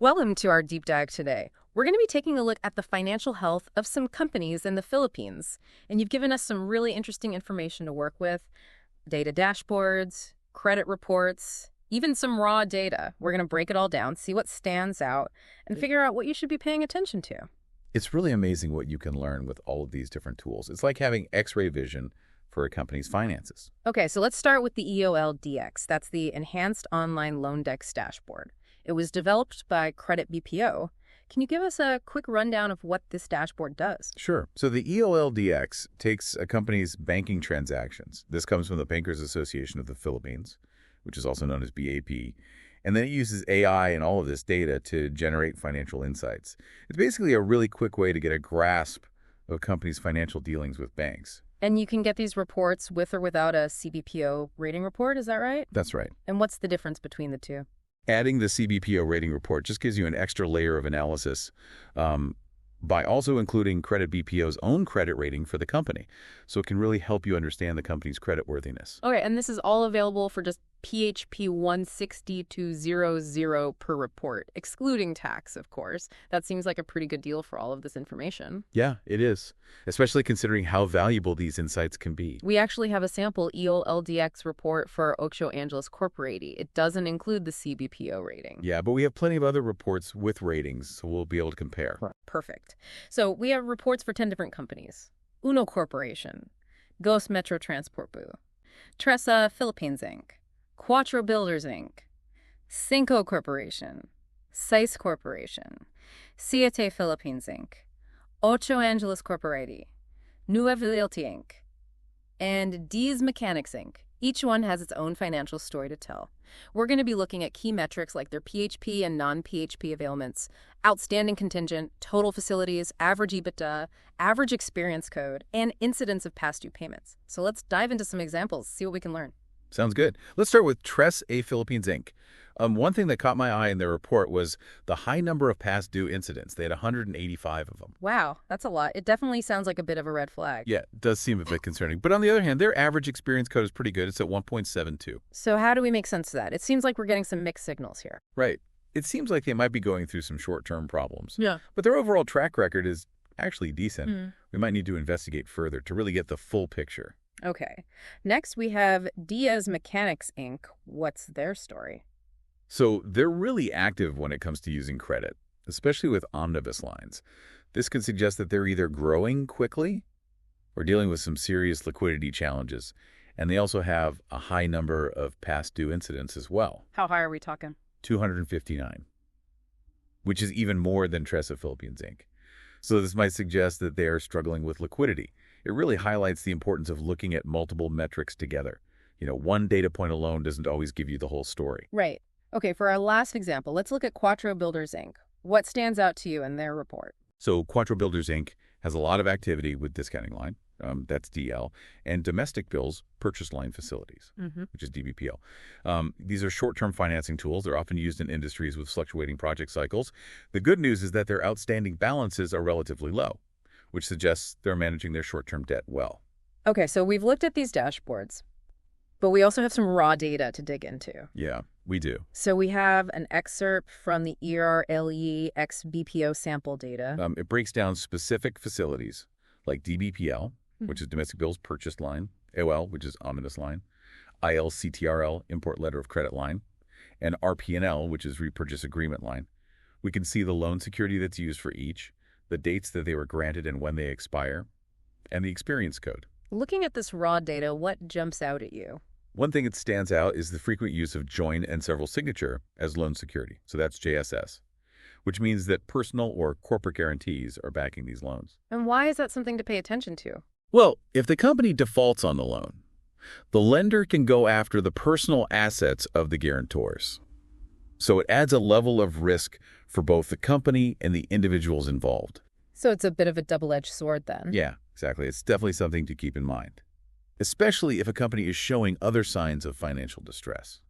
Welcome to our deep dive today. We're going to be taking a look at the financial health of some companies in the Philippines. And you've given us some really interesting information to work with: data dashboards, credit reports, even some raw data. We're going to break it all down, see what stands out, and figure out what you should be paying attention to. It's really amazing what you can learn with all of these different tools. It's like having X-ray vision for a company's finances. Okay, so let's start with the EOLDX. That's the Enhanced Loandex Dashboard. It was developed by Credit BPO. Can you give us a quick rundown of what this dashboard does? Sure. So the EOLDX takes a company's banking transactions. This comes from the Bankers Association of the Philippines, which is also known as BAP. And then it uses AI and all of this data to generate financial insights. It's basically a really quick way to get a grasp of a company's financial dealings with banks. And you can get these reports with or without a CBPO rating report, is that right? That's right. And what's the difference between the two? Adding the CBPO rating report just gives you an extra layer of analysis by also including Credit BPO's own credit rating for the company. So it can really help you understand the company's creditworthiness. Okay, and this is all available for just PHP 16200 per report, excluding tax, of course. That seems like a pretty good deal for all of this information. Yeah, it is, especially considering how valuable these insights can be. We actually have a sample EOLDX report for Ocho Angeles Corporati. It doesn't include the CBPO rating. Yeah, but we have plenty of other reports with ratings, so we'll be able to compare. Perfect. So we have reports for 10 different companies: Uno Corporation, Ghost Metro Transport Boo, Tresa Philippines Inc., Quattro Builders Inc., Cinco Corporation, Sice Corporation, Siete Philippines Inc., Ocho Angeles Corporati, Nueva Realty Inc., and D's Mechanics Inc. Each one has its own financial story to tell. We're going to be looking at key metrics like their PHP and non-PHP availments, outstanding contingent, total facilities, average EBITDA, average experience code, and incidence of past due payments. So let's dive into some examples, see what we can learn. Sounds good. Let's start with Tresa Philippines Inc. One thing that caught my eye in their report was the high number of past due incidents. They had 185 of them. Wow, that's a lot. It definitely sounds like a bit of a red flag. Yeah, it does seem a bit concerning. But on the other hand, their average experience code is pretty good. It's at 1.72. So how do we make sense of that? It seems like we're getting some mixed signals here. Right. It seems like they might be going through some short-term problems. Yeah. But their overall track record is actually decent. We might need to investigate further to really get the full picture. Okay. Next, we have Diaz Mechanics Inc. What's their story? So they're really active when it comes to using credit, especially with omnibus lines. This could suggest that they're either growing quickly or dealing with some serious liquidity challenges. And they also have a high number of past due incidents as well. How high are we talking? 259, which is even more than Tresa Philippines Inc. So this might suggest that they are struggling with liquidity. It really highlights the importance of looking at multiple metrics together. You know, one data point alone doesn't always give you the whole story. Right. Okay, for our last example, let's look at Quattro Builders Inc. What stands out to you in their report? So Quattro Builders Inc. has a lot of activity with discounting line, that's DL, and domestic bills purchase line facilities, which is DBPL. These are short-term financing tools. They're often used in industries with fluctuating project cycles. The good news is that their outstanding balances are relatively low, which suggests they're managing their short-term debt well. Okay, so we've looked at these dashboards, but we also have some raw data to dig into. Yeah, we do. So we have an excerpt from the EOLDX BPO sample data. It breaks down specific facilities like DBPL, which is domestic bills purchased line, AOL, which is omnibus line, ILCTRL, import letter of credit line, and RP&L, which is repurchase agreement line. We can see the loan security that's used for each, the dates that they were granted and when they expire, and the experience code. Looking at this raw data, what jumps out at you? One thing that stands out is the frequent use of joint and several signature as loan security. So that's JSS, which means that personal or corporate guarantees are backing these loans. And why is that something to pay attention to? Well, if the company defaults on the loan, the lender can go after the personal assets of the guarantors. So it adds a level of risk for both the company and the individuals involved. So it's a bit of a double-edged sword then. Yeah, exactly. It's definitely something to keep in mind, especially if a company is showing other signs of financial distress.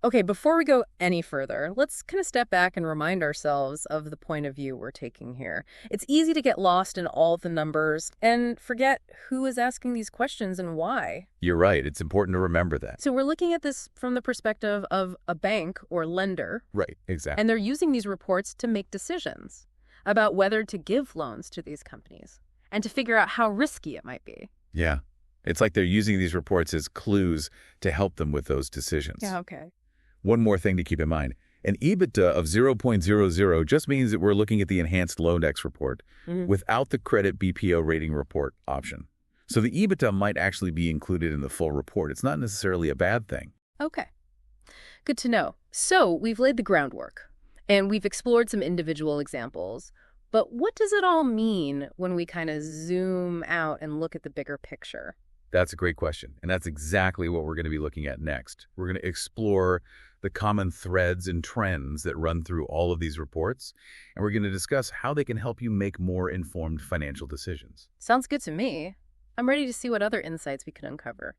Okay, before we go any further, let's kind of step back and remind ourselves of the point of view we're taking here. It's easy to get lost in all the numbers and forget who is asking these questions and why. You're right. It's important to remember that. So we're looking at this from the perspective of a bank or lender, Right, exactly. and they're using these reports to make decisions about whether to give loans to these companies and to figure out how risky it might be. Yeah. It's like they're using these reports as clues to help them with those decisions. Yeah, okay. One more thing to keep in mind. An EBITDA of 0.00 just means that we're looking at the Enhanced Loandex Report without the Credit BPO Rating Report option. So the EBITDA might actually be included in the full report. It's not necessarily a bad thing. Okay. Good to know. So we've laid the groundwork, and we've explored some individual examples. But what does it all mean when we kind of zoom out and look at the bigger picture? That's a great question, and that's exactly what we're going to be looking at next. We're going to explore the common threads and trends that run through all of these reports, and we're going to discuss how they can help you make more informed financial decisions. Sounds good to me. I'm ready to see what other insights we can uncover.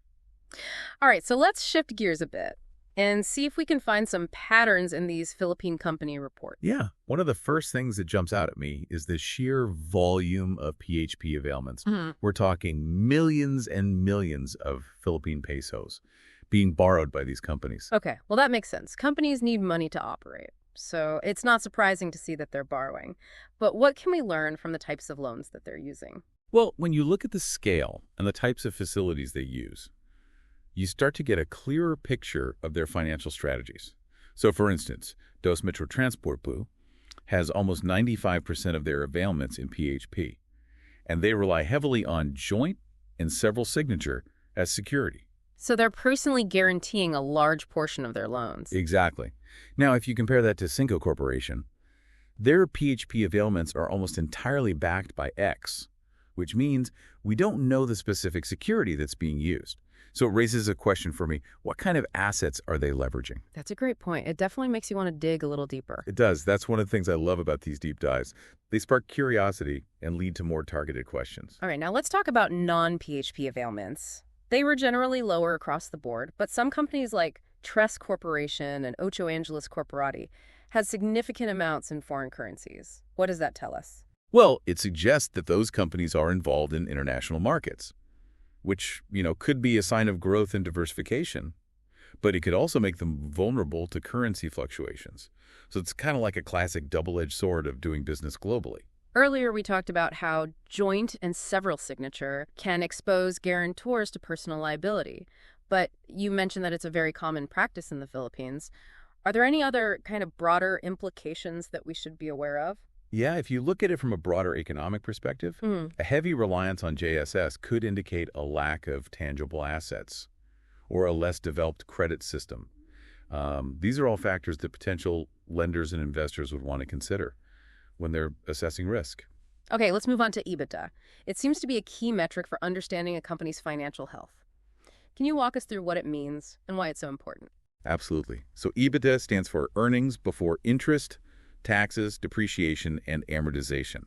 All right, so let's shift gears a bit and see if we can find some patterns in these Philippine company reports. Yeah, one of the first things that jumps out at me is the sheer volume of PHP availments. We're talking millions and millions of Philippine pesos being borrowed by these companies. Okay, well, that makes sense. Companies need money to operate, so it's not surprising to see that they're borrowing. But what can we learn from the types of loans that they're using? Well, when you look at the scale and the types of facilities they use, you start to get a clearer picture of their financial strategies. So, for instance, Dos Metro Transportbu has almost 95% of their availments in PHP, and they rely heavily on joint and several signature as security. So they're personally guaranteeing a large portion of their loans. Exactly. Now, if you compare that to Cinco Corporation, their PHP availments are almost entirely backed by X, which means we don't know the specific security that's being used. So it raises a question for me, what kind of assets are they leveraging? That's a great point. It definitely makes you want to dig a little deeper. It does. That's one of the things I love about these deep dives. They spark curiosity and lead to more targeted questions. All right, now let's talk about non-PHP availments. They were generally lower across the board, but some companies like Tress Corporation and Ocho Angeles Corporati had significant amounts in foreign currencies. What does that tell us? Well, it suggests that those companies are involved in international markets, which, could be a sign of growth and diversification, but it could also make them vulnerable to currency fluctuations. So it's kind of like a classic double-edged sword of doing business globally. Earlier, we talked about how joint and several signature can expose guarantors to personal liability, but you mentioned that it's a very common practice in the Philippines. Are there any other kind of broader implications that we should be aware of? Yeah, if you look at it from a broader economic perspective, a heavy reliance on JSS could indicate a lack of tangible assets or a less developed credit system. These are all factors that potential lenders and investors would want to consider when they're assessing risk. Okay, let's move on to EBITDA. It seems to be a key metric for understanding a company's financial health. Can you walk us through what it means and why it's so important? Absolutely. So EBITDA stands for earnings before interest, taxes, depreciation, and amortization.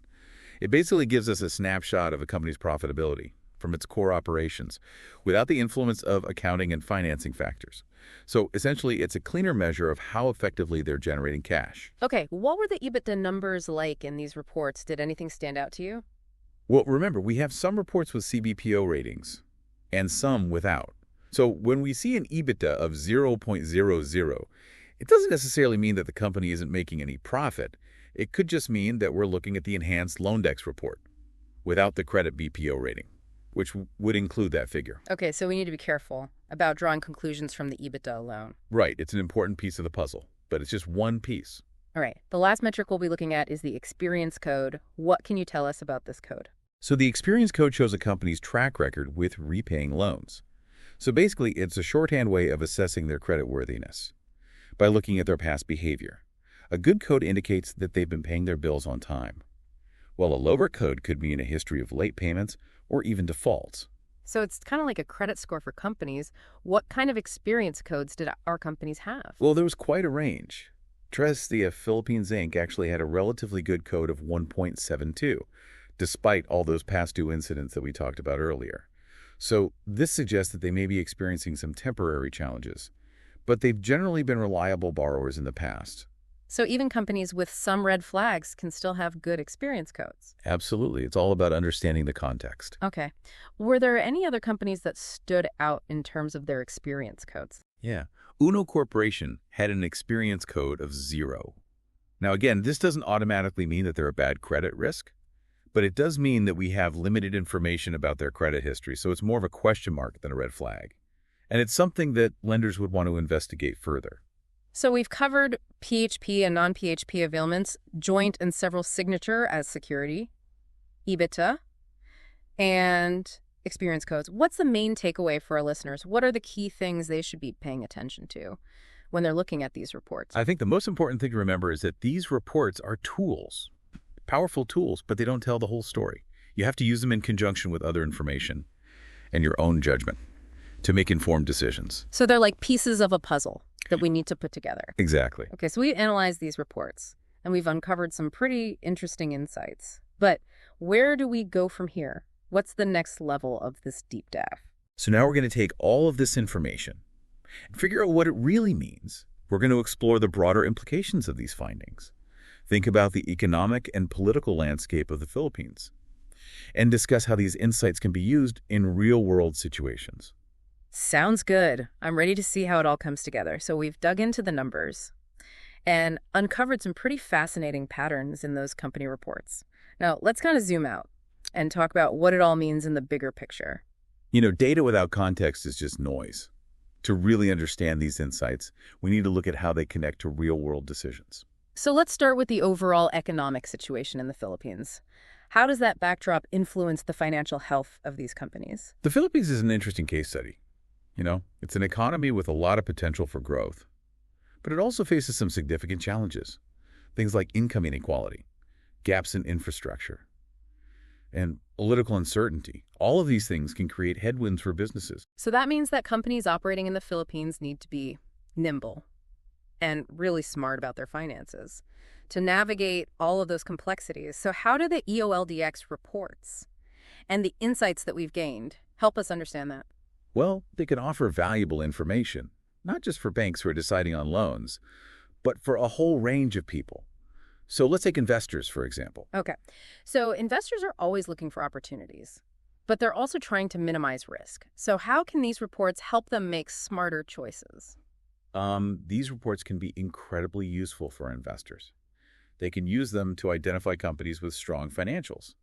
It basically gives us a snapshot of a company's profitability from its core operations without the influence of accounting and financing factors. So essentially, it's a cleaner measure of how effectively they're generating cash. Okay, what were the EBITDA numbers like in these reports? Did anything stand out to you? Well, remember, we have some reports with CBPO ratings and some without. So when we see an EBITDA of 0.00, it doesn't necessarily mean that the company isn't making any profit. It could just mean that we're looking at the Enhanced Loandex Report without the credit BPO rating, which would include that figure. Okay, so we need to be careful about drawing conclusions from the EBITDA alone. Right, it's an important piece of the puzzle, but it's just one piece. All right, the last metric we'll be looking at is the experience code. What can you tell us about this code? So the experience code shows a company's track record with repaying loans. So basically, it's a shorthand way of assessing their creditworthiness by looking at their past behavior. A good code indicates that they've been paying their bills on time, while a lower code could mean a history of late payments or even defaults. So it's kind of like a credit score for companies. What kind of experience codes did our companies have? Well, there was quite a range. Trestia Philippines Inc. actually had a relatively good code of 1.72, despite all those past due incidents that we talked about earlier. So this suggests that they may be experiencing some temporary challenges, but they've generally been reliable borrowers in the past. So even companies with some red flags can still have good experience codes. Absolutely. It's all about understanding the context. Okay. Were there any other companies that stood out in terms of their experience codes? Yeah. Uno Corporation had an experience code of 0. Now, again, this doesn't automatically mean that they're a bad credit risk, but it does mean that we have limited information about their credit history, so it's more of a question mark than a red flag. And it's something that lenders would want to investigate further. So we've covered PHP and non-PHP availments, joint and several signature as security, EBITDA, and experience codes. What's the main takeaway for our listeners? What are the key things they should be paying attention to when they're looking at these reports? I think the most important thing to remember is that these reports are tools, powerful tools, but they don't tell the whole story. You have to use them in conjunction with other information and your own judgment to make informed decisions. So they're like pieces of a puzzle that we need to put together. Exactly. Okay, so we analyzed these reports, and we've uncovered some pretty interesting insights. But where do we go from here? What's the next level of this deep dive? So now we're going to take all of this information and figure out what it really means. We're going to explore the broader implications of these findings. Think about the economic and political landscape of the Philippines, and discuss how these insights can be used in real-world situations. Sounds good. I'm ready to see how it all comes together. So we've dug into the numbers and uncovered some pretty fascinating patterns in those company reports. Now, let's kind of zoom out and talk about what it all means in the bigger picture. You know, data without context is just noise. To really understand these insights, we need to look at how they connect to real-world decisions. So let's start with the overall economic situation in the Philippines. How does that backdrop influence the financial health of these companies? The Philippines is an interesting case study. You know, it's an economy with a lot of potential for growth, but it also faces some significant challenges. Things like income inequality, gaps in infrastructure, and political uncertainty. All of these things can create headwinds for businesses. So that means that companies operating in the Philippines need to be nimble and really smart about their finances to navigate all of those complexities. So how do the EOLDX reports and the insights that we've gained help us understand that? Well, they can offer valuable information, not just for banks who are deciding on loans, but for a whole range of people. So let's take investors, for example. Okay. So investors are always looking for opportunities, but they're also trying to minimize risk. So how can these reports help them make smarter choices? These reports can be incredibly useful for investors. They can use them to identify companies with strong financials.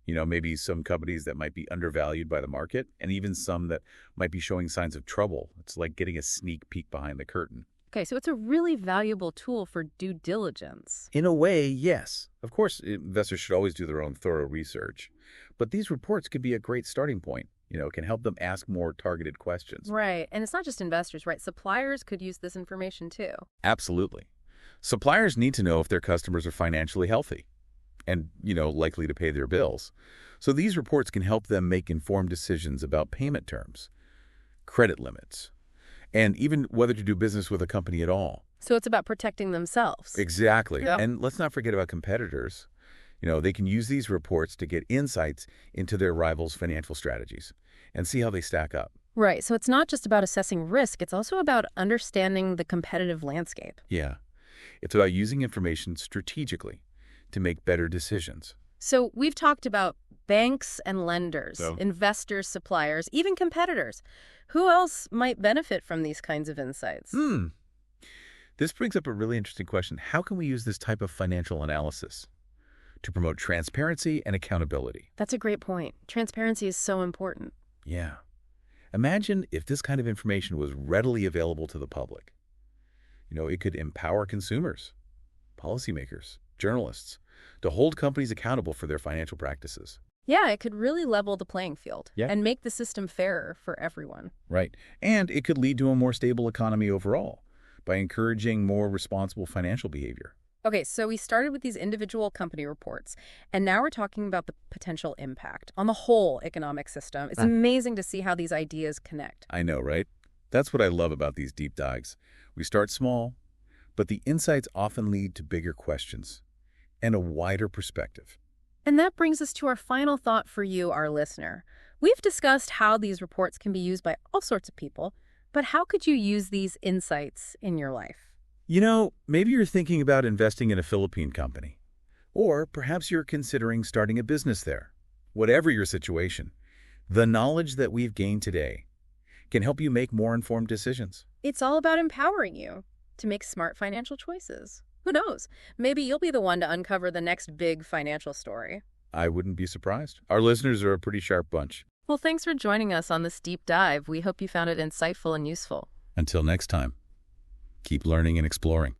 You know, maybe some companies that might be undervalued by the market, and even some that might be showing signs of trouble. It's like getting a sneak peek behind the curtain. Okay, so it's a really valuable tool for due diligence. In a way, yes. Of course, investors should always do their own thorough research. But these reports could be a great starting point. You know, it can help them ask more targeted questions. Right, and it's not just investors, right? Suppliers could use this information too. Absolutely. Suppliers need to know if their customers are financially healthy and, likely to pay their bills. So these reports can help them make informed decisions about payment terms, credit limits, and even whether to do business with a company at all. So it's about protecting themselves. Exactly. Yep. And let's not forget about competitors. They can use these reports to get insights into their rivals' financial strategies and see how they stack up. Right, so it's not just about assessing risk, it's also about understanding the competitive landscape. Yeah. It's about using information strategically to make better decisions. So we've talked about banks and lenders, So? investors, suppliers, even competitors. Who else might benefit from these kinds of insights? This brings up a really interesting question. How can we use this type of financial analysis to promote transparency and accountability? That's a great point. Transparency is so important. Yeah. Imagine if this kind of information was readily available to the public. It could empower consumers, policymakers, journalists to hold companies accountable for their financial practices. Yeah, it could really level the playing field Yeah. and make the system fairer for everyone. Right. And it could lead to a more stable economy overall by encouraging more responsible financial behavior. Okay, so we started with these individual company reports, and now we're talking about the potential impact on the whole economic system. It's amazing to see how these ideas connect. I know, right? That's what I love about these deep dives. We start small, but the insights often lead to bigger questions and a wider perspective. And that brings us to our final thought for you, our listener. We've discussed how these reports can be used by all sorts of people, But how could you use these insights in your life? Maybe you're thinking about investing in a Philippine company. Or perhaps you're considering starting a business there. Whatever your situation, the knowledge that we've gained today can help you make more informed decisions. It's all about empowering you to make smart financial choices. Who knows? Maybe you'll be the one to uncover the next big financial story. I wouldn't be surprised. Our listeners are a pretty sharp bunch. Well, thanks for joining us on this deep dive. We hope you found it insightful and useful. Until next time, keep learning and exploring.